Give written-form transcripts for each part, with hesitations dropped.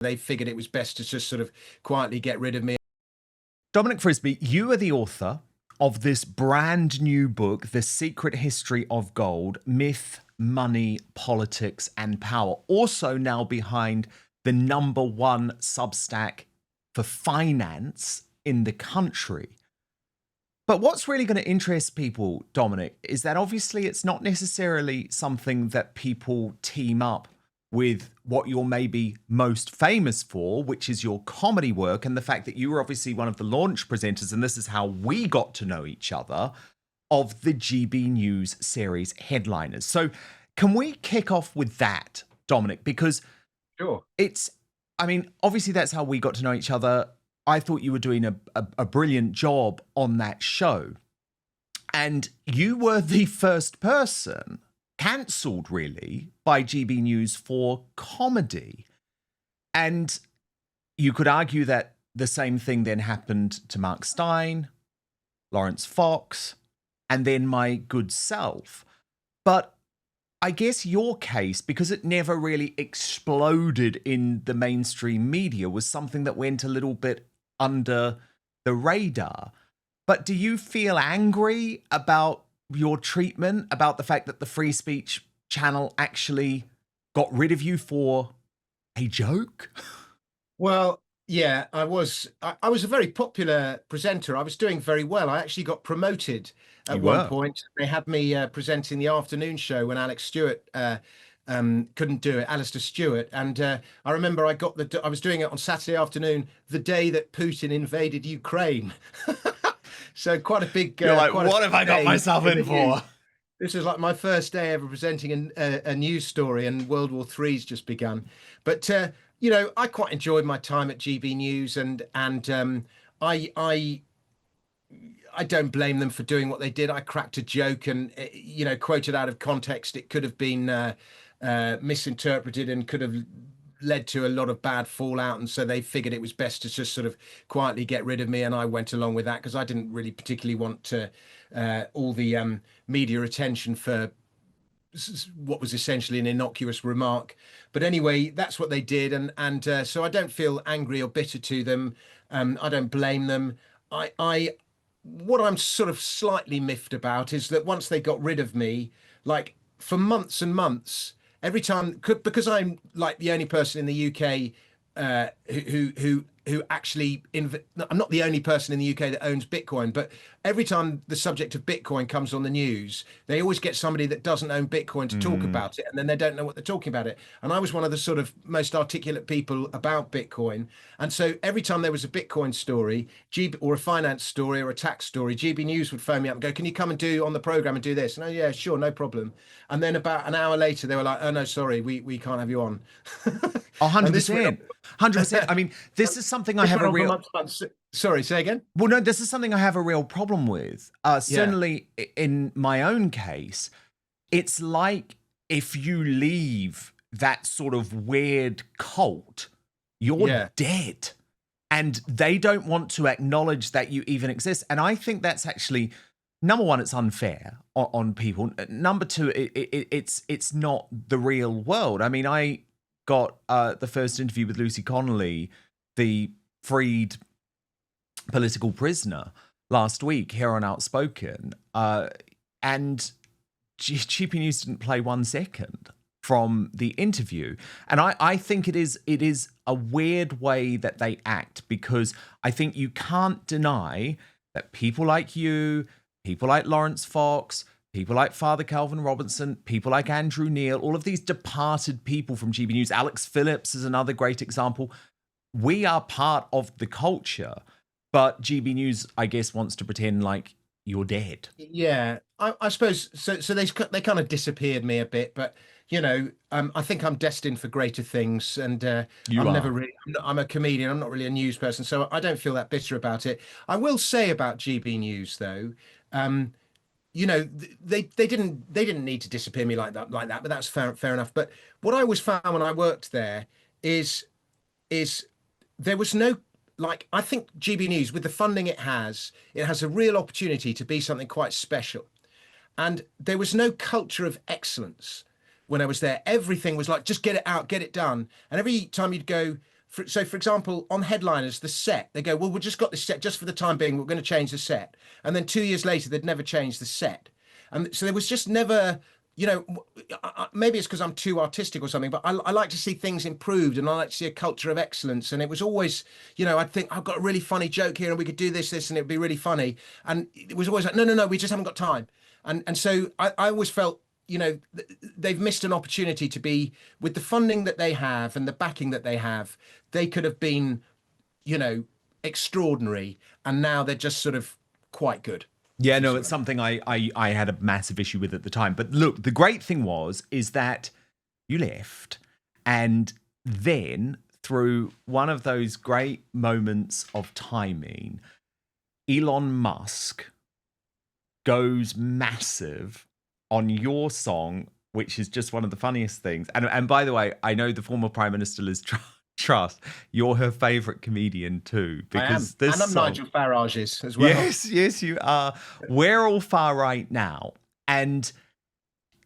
They figured it was best to just sort of quietly get rid of me. Dominic Frisby, you are the author of this brand new book, The Secret History of Gold: Myth, Money, Politics, and Power. Also now behind the #1 Substack for finance in the country. But what's really going to interest people, Dominic, is that obviously it's not necessarily something that people team up with what you're maybe most famous for, which is your comedy work, and the fact that you were obviously one of the launch presenters, and this is how we got to know each other, of the GB News series Headliners. So can we kick off with that, Dominic? Because Sure. obviously that's how we got to know each other. I thought you were doing a brilliant job on that show. And you were the first person cancelled, really, by GB News for comedy. And you could argue that the same thing then happened to Mark Stein, Lawrence Fox, and then my good self. But I guess your case, because it never really exploded in the mainstream media, was something that went a little bit under the radar. But do you feel angry about your treatment, about the fact that the Free Speech channel actually got rid of you for a joke? Well, yeah, I was a very popular presenter. I was doing very well. I actually got promoted at You one were. point. They had me presenting the afternoon show when Alex Stewart couldn't do it, Alistair Stewart. And I remember I was doing it on Saturday afternoon, the day that Putin invaded Ukraine. So quite a big. You're like, quite a what have I got day myself in the for? news. This was like my first day ever presenting a news story, and World War III's just begun. But I quite enjoyed my time at GB News, and I don't blame them for doing what they did. I cracked a joke, and quoted out of context, it could have been misinterpreted and could have led to a lot of bad fallout, and so they figured it was best to just sort of quietly get rid of me, and I went along with that because I didn't really particularly want to all the media attention for what was essentially an innocuous remark. But anyway, that's what they did, and so I don't feel angry or bitter to them. I don't blame them. I what I'm sort of slightly miffed about is that once they got rid of me, like for months and months, every time, because I'm like the only person in the UK who actually I'm not the only person in the UK that owns Bitcoin, but every time the subject of Bitcoin comes on the news, they always get somebody that doesn't own Bitcoin to talk about it, and then they don't know what they're talking about it. And I was one of the sort of most articulate people about Bitcoin, and so every time there was a Bitcoin story, or a finance story or a tax story, GB News would phone me up and go, "Can you come and do on the program and do this?" And yeah, sure, no problem. And then about an hour later, they were like, "Oh no, sorry, we can't have you on." And this went 100%. 100%. I mean, this is something I This have went a on for real. months. Sorry, say again. Well, no, this is something I have a real problem with. Yeah, Certainly in my own case, it's like if you leave that sort of weird cult, you're yeah, dead. And they don't want to acknowledge that you even exist. And I think that's actually, number one, it's unfair on people. Number two, it's not the real world. I mean, I got the first interview with Lucy Connolly, the freed political prisoner, last week here on Outspoken, and GP News didn't play 1 second from the interview. And I think it is a weird way that they act, because I think you can't deny that people like you, people like Lawrence Fox, people like Father Calvin Robinson, people like Andrew Neil, all of these departed people from GB News, Alex Phillips is another great example. We are part of the culture, but GB News, I guess, wants to pretend like you're dead. yeah. I suppose so. So they kind of disappeared me a bit, but I think I'm destined for greater things, and You I'm never are. really. I'm a comedian. I'm not really a news person, so I don't feel that bitter about it. I will say about GB News though. Um, they didn't need to disappear me like that, but that's fair enough. But what I always found when I worked there is is there was no, like, I think GB News, with the funding it has a real opportunity to be something quite special. And there was no culture of excellence when I was there. Everything was like, just get it out, get it done. And every time you'd go, For example, on headliners, the set, they go, well, we've just got this set just for the time being. We're going to change the set. And then 2 years later, they'd never changed the set. And so there was just never, maybe it's because I'm too artistic or something, but I like to see things improved, and I like to see a culture of excellence. And it was always, I'd think, I've got a really funny joke here and we could do this and it'd be really funny. And it was always like, no, we just haven't got time. And so I always felt, they've missed an opportunity to be, with the funding that they have and the backing that they have, they could have been, extraordinary. And now they're just sort of quite good. Yeah, no, it's something I had a massive issue with at the time. But look, the great thing is that you left, and then through one of those great moments of timing, Elon Musk goes massive on your song, which is just one of the funniest things. And by the way, I know the former Prime Minister Liz Truss, you're her favourite comedian too. Because I am. And I'm Nigel Farage's as well. Yes, you are. We're all far right now. And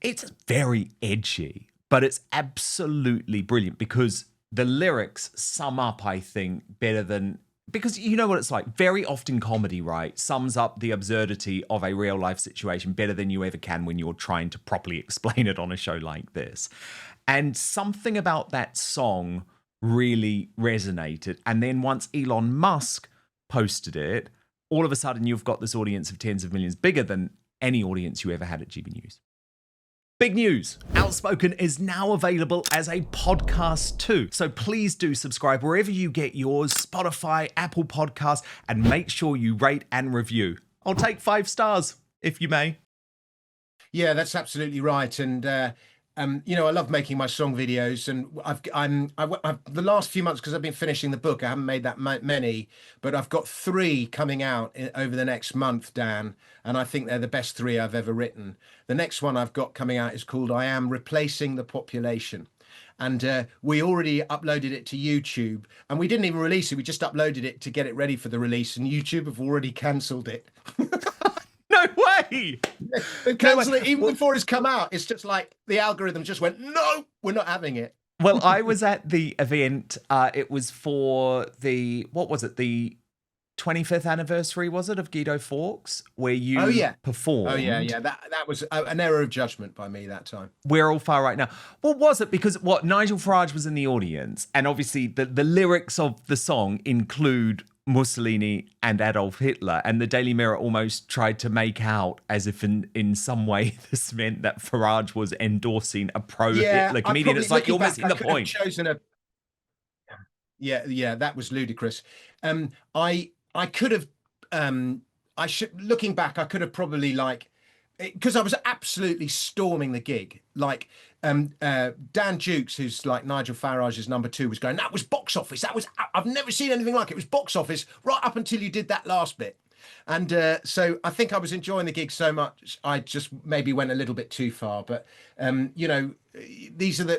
it's very edgy, but it's absolutely brilliant because the lyrics sum up, I think, better than... Because you know what it's like. Very often comedy, right, sums up the absurdity of a real life situation better than you ever can when you're trying to properly explain it on a show like this. And something about that song really resonated. And then once Elon Musk posted it, all of a sudden you've got this audience of tens of millions, bigger than any audience you ever had at GB News. Big news, Outspoken is now available as a podcast too. So please do subscribe wherever you get yours, Spotify, Apple Podcasts, and make sure you rate and review. I'll take 5 stars, if you may. Yeah, that's absolutely right. And, I love making my song videos, and I've the last few months, because I've been finishing the book, I haven't made that many, but I've got 3 coming out over the next month, Dan, and I think they're the best 3 I've ever written. The next one I've got coming out is called I Am Replacing the Population. And we already uploaded it to YouTube, and we didn't even release it. We just uploaded it to get it ready for the release, and YouTube have already cancelled it. No way! They cancelled it even before it's come out. It's just like the algorithm just went, no, we're not having it. Well, I was at the event. It was for the 25th anniversary, was it, of Guido Fawkes, where you performed? Oh, yeah. That was an error of judgment by me that time. We're all far right now. What was it? Because Nigel Farage was in the audience, and obviously the lyrics of the song include Mussolini and Adolf Hitler, and the Daily Mirror almost tried to make out as if in some way this meant that Farage was endorsing a pro-Hitler comedian. It's like, you're missing the point. Yeah, that was ludicrous. I could have, looking back, I could have probably, because I was absolutely storming the gig. Dan Dukes, who's like Nigel Farage's number 2, was going, that was box office. I've never seen anything like it. It was box office right up until you did that last bit. And so I think I was enjoying the gig so much, I just maybe went a little bit too far. But, these are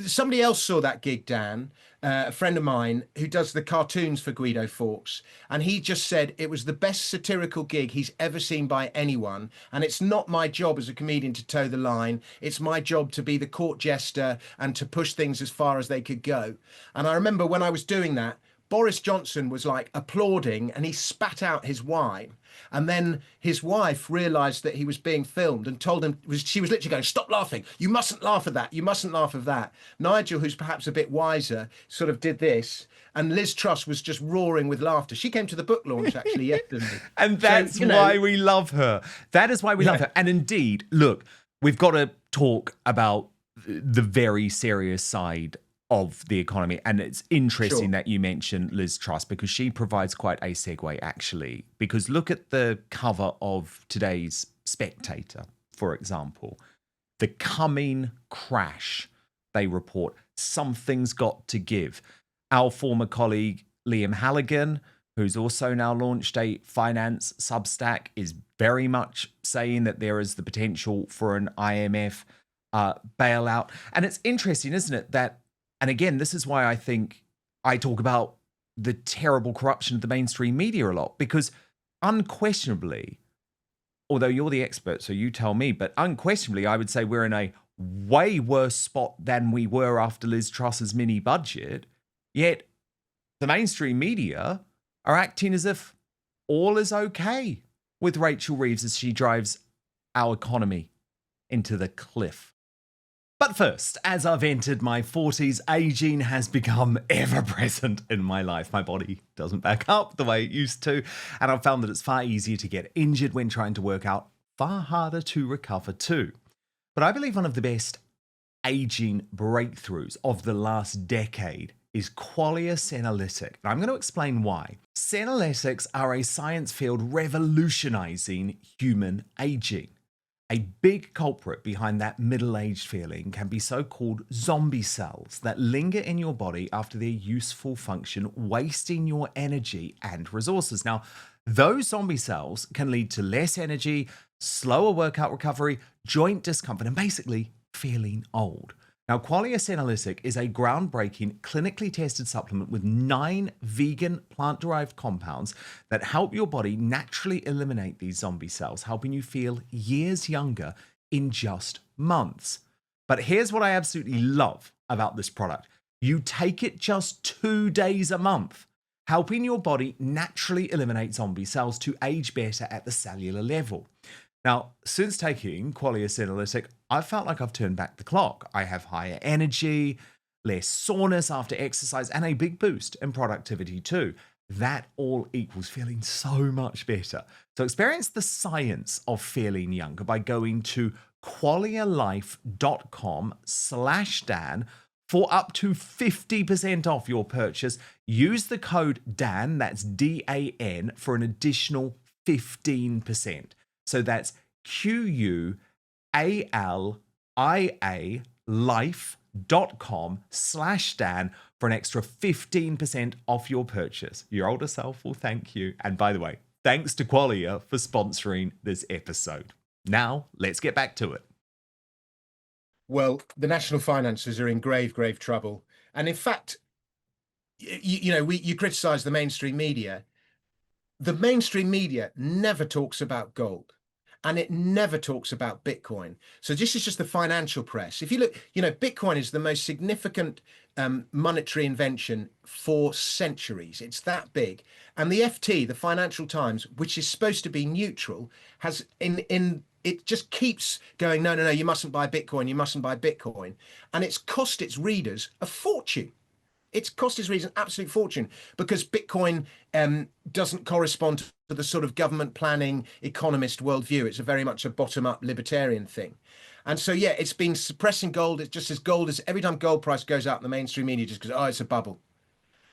somebody else saw that gig, Dan, a friend of mine who does the cartoons for Guido Fawkes. And he just said it was the best satirical gig he's ever seen by anyone. And it's not my job as a comedian to toe the line. It's my job to be the court jester and to push things as far as they could go. And I remember when I was doing that, Boris Johnson was like applauding, and he spat out his wine. And then his wife realised that he was being filmed and told him, she was literally going, stop laughing. You mustn't laugh at that. You mustn't laugh at that. Nigel, who's perhaps a bit wiser, sort of did this. And Liz Truss was just roaring with laughter. She came to the book launch actually yesterday. And that's why we love her. That is why we love her. And indeed, look, we've got to talk about the very serious side of the economy. And it's interesting that you mentioned Liz Truss, because she provides quite a segue, actually. Because look at the cover of today's Spectator, for example. The coming crash, they report. Something's got to give. Our former colleague, Liam Halligan, who's also now launched a finance Substack, is very much saying that there is the potential for an IMF bailout. And it's interesting, isn't it, that, and again, this is why I think I talk about the terrible corruption of the mainstream media a lot, because unquestionably, although you're the expert, so you tell me, but unquestionably, I would say we're in a way worse spot than we were after Liz Truss's mini budget. Yet the mainstream media are acting as if all is okay with Rachel Reeves as she drives our economy into the cliff. But first, as I've entered my 40s, aging has become ever present in my life. My body doesn't back up the way it used to, and I've found that it's far easier to get injured when trying to work out, far harder to recover too. But I believe one of the best aging breakthroughs of the last decade is qualia senolytic. And I'm going to explain why. Senolytics are a science field revolutionizing human aging. A big culprit behind that middle-aged feeling can be so-called zombie cells that linger in your body after their useful function, wasting your energy and resources. Now, those zombie cells can lead to less energy, slower workout recovery, joint discomfort, and basically feeling old. Now, qualia senolytic is a groundbreaking, clinically tested supplement with 9 vegan plant-derived compounds that help your body naturally eliminate these zombie cells, helping you feel years younger in just months. But here's what I absolutely love about this product. You take it just 2 days a month, helping your body naturally eliminate zombie cells to age better at the cellular level. Now, since taking qualia senolytic, I've felt like I've turned back the clock. I have higher energy, less soreness after exercise, and a big boost in productivity too. That all equals feeling so much better. So experience the science of feeling younger by going to qualialife.com/Dan for up to 50% off your purchase. Use the code DAN, that's DAN, for an additional 15%. So that's QUALIA life.com/Dan for an extra 15% off your purchase. Your older self will thank you. And by the way, thanks to Qualia for sponsoring this episode. Now, let's get back to it. Well, the national finances are in grave, grave trouble. And in fact, you criticize the mainstream media. The mainstream media never talks about gold, and it never talks about Bitcoin. So this is just the financial press. If you look, Bitcoin is the most significant monetary invention for centuries. It's that big. And the FT, the Financial Times, which is supposed to be neutral, has it just keeps going, no, you mustn't buy Bitcoin, you mustn't buy Bitcoin. And it's cost its readers a fortune. It's cost its readers an absolute fortune because Bitcoin doesn't correspond to the sort of government planning economist worldview. It's a very much a bottom-up libertarian thing. And so, yeah, it's been suppressing gold. It's just as gold is every time gold price goes up, the mainstream media just goes, oh, it's a bubble.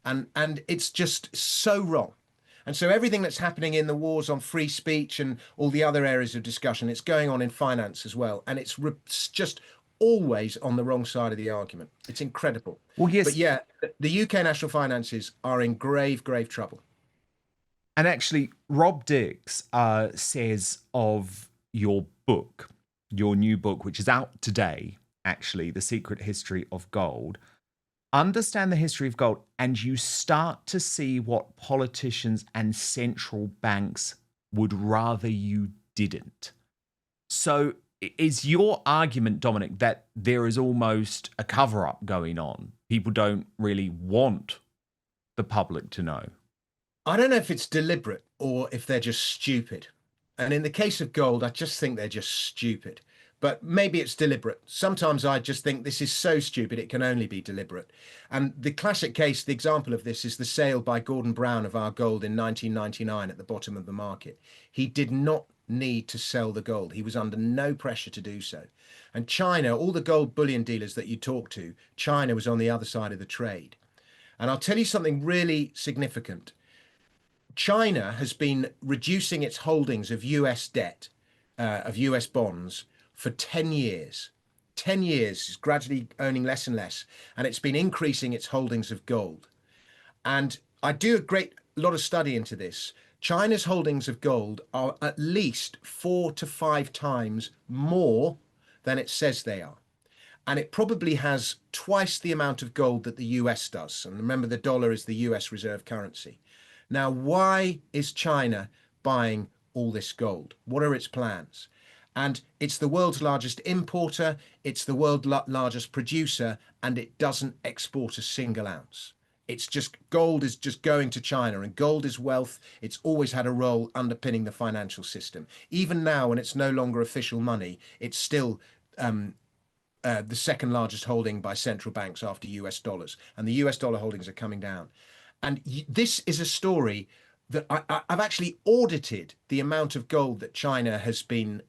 And it's just so wrong. And so everything that's happening in the wars on free speech and all the other areas of discussion, it's going on in finance as well. And it's just always on the wrong side of the argument. It's incredible. Well, yes. But yeah, the UK national finances are in grave, grave trouble. And actually, Rob Dix says of your book, your new book, which is out today, actually, The Secret History of Gold, understand the history of gold and you start to see what politicians and central banks would rather you didn't. So is your argument, Dominic, that there is almost a cover-up going on? People don't really want the public to know. I don't know if it's deliberate or if they're just stupid. And in the case of gold, I just think they're just stupid. But maybe it's deliberate. Sometimes I just think this is so stupid, it can only be deliberate. And the classic case, the example of this is the sale by Gordon Brown of our gold in 1999 at the bottom of the market. He did not need to sell the gold. He was under no pressure to do so. And China, all the gold bullion dealers that you talk to, China was on the other side of the trade. And I'll tell you something really significant. China has been reducing its holdings of US debt, of US bonds, for 10 years. 10 years, it's gradually owning less and less, and it's been increasing its holdings of gold. And I do a great lot of study into this. China's holdings of gold are at least 4 to 5 times more than it says they are. And it probably has twice the amount of gold that the US does. And remember, the dollar is the US reserve currency. Now, why is China buying all this gold? What are its plans? And it's the world's largest importer, it's the world's largest producer, and it doesn't export a single ounce. It's just gold is just going to China, and gold is wealth. It's always had a role underpinning the financial system. Even now, when it's no longer official money, it's still the second largest holding by central banks after US dollars, and the US dollar holdings are coming down. And this is a story that I've actually audited the amount of gold that China has been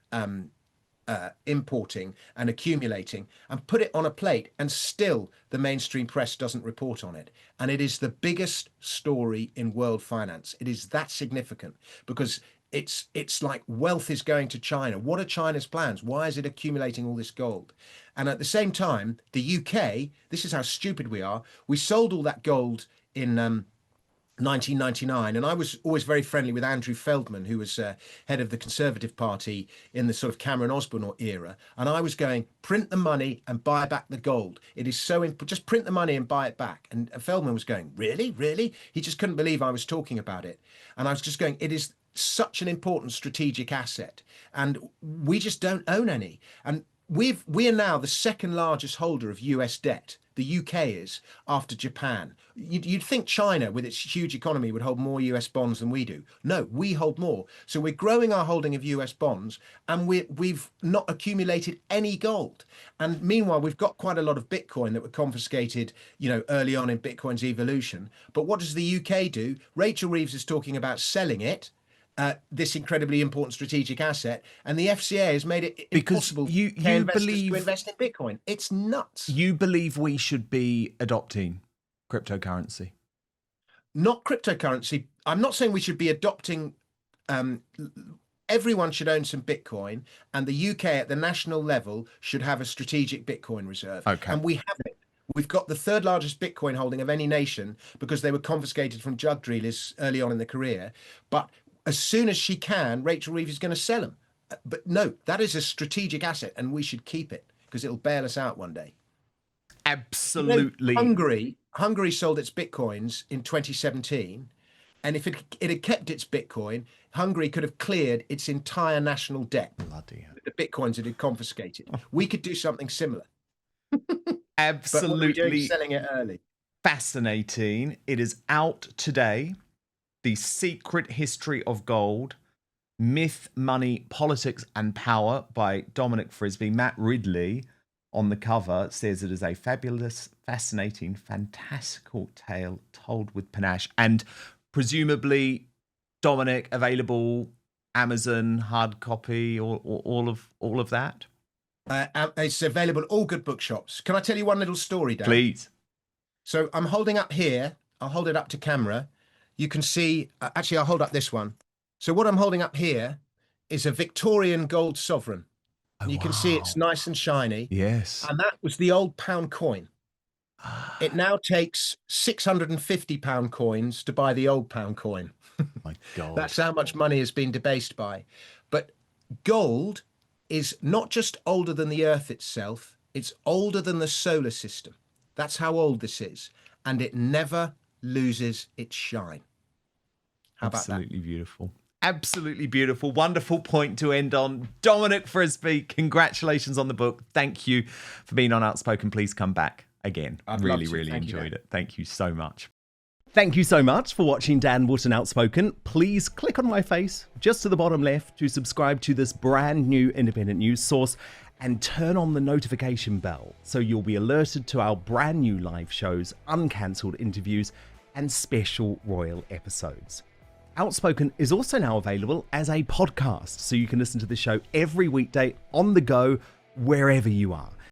importing and accumulating, and put it on a plate, and still the mainstream press doesn't report on it. And it is the biggest story in world finance. It is that significant because it's like wealth is going to China. What are China's plans? Why is it accumulating all this gold? And at the same time, the UK, this is how stupid we are. We sold all that gold in 1999, and I was always very friendly with Andrew Feldman, who was head of the Conservative Party in the sort of Cameron Osborne era, and I was going, print the money and buy back the gold. It is so just print the money and buy it back. And Feldman was going, really? He just couldn't believe I was talking about it. And I was just going, it is such an important strategic asset, and we just don't own any. And we are now the second largest holder of US debt. The UK is, after Japan. You'd think China, with its huge economy, would hold more US bonds than we do. No, we hold more. So we're growing our holding of US bonds, and we've not accumulated any gold. And meanwhile, we've got quite a lot of Bitcoin that were confiscated, early on in Bitcoin's evolution. But what does the UK do? Rachel Reeves is talking about selling it. This incredibly important strategic asset, and the FCA has made it impossible you for investors believe to invest in Bitcoin. It's nuts. You believe we should be adopting cryptocurrency? Not cryptocurrency. I'm not saying we should be adopting. Everyone should own some Bitcoin, and the UK at the national level should have a strategic Bitcoin reserve. Okay. And we have it. We've got the third largest Bitcoin holding of any nation because they were confiscated from drug dealers early on in the career. But as soon as she can, Rachel Reeves is going to sell them. But no, that is a strategic asset, and we should keep it because it'll bail us out one day. Absolutely. Hungary sold its Bitcoins in 2017, and if it had kept its Bitcoin, Hungary could have cleared its entire national debt. Bloody hell. The Bitcoins it had confiscated. We could do something similar. Absolutely. But what are we doing, selling it early? Fascinating. It is out today. The Secret History of Gold, Myth, Money, Politics and Power by Dominic Frisby. Matt Ridley on the cover says it is a fabulous, fascinating, fantastical tale told with panache. And presumably, Dominic, available Amazon, hard copy, or all of that? It's available at all good bookshops. Can I tell you one little story, Dan? Please. So I'm holding up here. I'll hold it up to camera. You can see, actually, I'll hold up this one. So what I'm holding up here is a Victorian gold sovereign. Oh, you can see it's nice and shiny. Yes. And that was the old pound coin. It now takes £650 coins to buy the old pound coin. My God. That's how much money has been debased by. But gold is not just older than the earth itself, it's older than the solar system. That's how old this is. And it never loses its shine. How about that? Absolutely beautiful. Absolutely beautiful. Wonderful point to end on. Dominic Frisby, congratulations on the book. Thank you for being on Outspoken. Please come back again. Really enjoyed it. Thank you so much. Thank you so much for watching Dan Wootton Outspoken. Please click on my face just to the bottom left to subscribe to this brand new independent news source and turn on the notification bell so you'll be alerted to our brand new live shows, uncancelled interviews, and special royal episodes. Outspoken is also now available as a podcast, so you can listen to the show every weekday on the go, wherever you are.